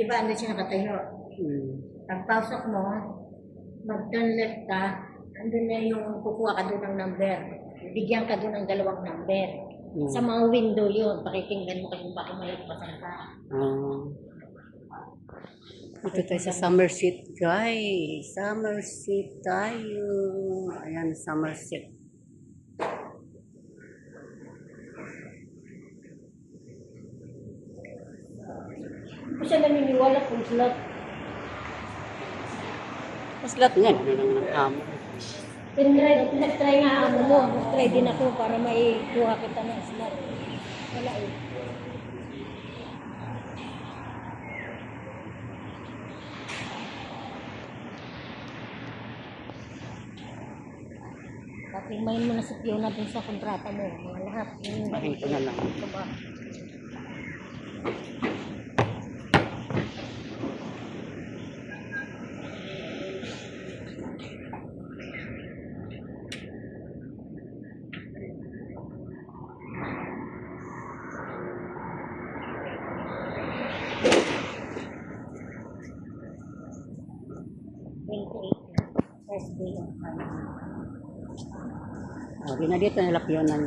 Di ba, andun siya nakatayo? Pagpasok mo, mag-turn left ka, andun na yung kukuha ka doon ng number. Bigyan ka doon ng 2 number. Sa mga window yun, pakikinggan mo kung baka may pasan ka. Ito tayo sa Somerset, guys. Somerset tayo. Ayan, Somerset. Hindi siya naniniwala kung slot. Mas lahat niyan. Ano lang ng amo. Pinag-try nga amo mo. Nag-try din ako para may kuha kita ng slot. Wala eh. Patingmayin mo na si Fiona dun sa kontrata mo. Mga lahat. Bahin ko na lang. Ito ba? First day of Di na dito nilapyonan.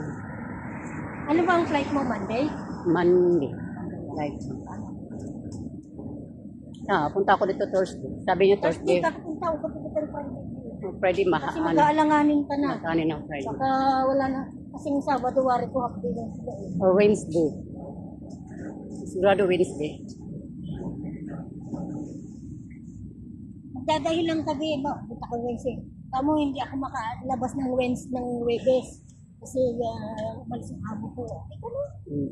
Ano ba ang flight mo, Monday? Monday. Like, punta ako dito Thursday. Sabi niyo Thursday. Punta ako dito Monday. Pwede Kasi mag-aalanganin ka na. Kanin ng Friday. Saka wala na. Kasing Sabado, wari ko half day lang sila eh. Or Wednesday. Sigurado Wednesday. Magdadahil lang kami, punta ko Wednesday. Tamo hindi ako makalabas ng Wednesday ng Webes. Kasi umalis yung amo ko. Ay, ano?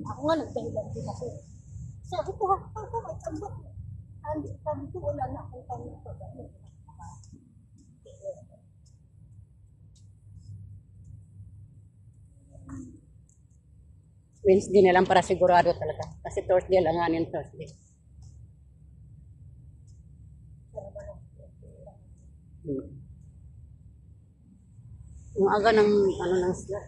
Ako nga nagdahilan din kasi. Sabi ko, ako may tambak. Sabi ko, wala na akong tanong ko. Wednesday na lang para sigurado talaga. Kasi Thursday langanin Thursday. Yung aga ng ano ng slot.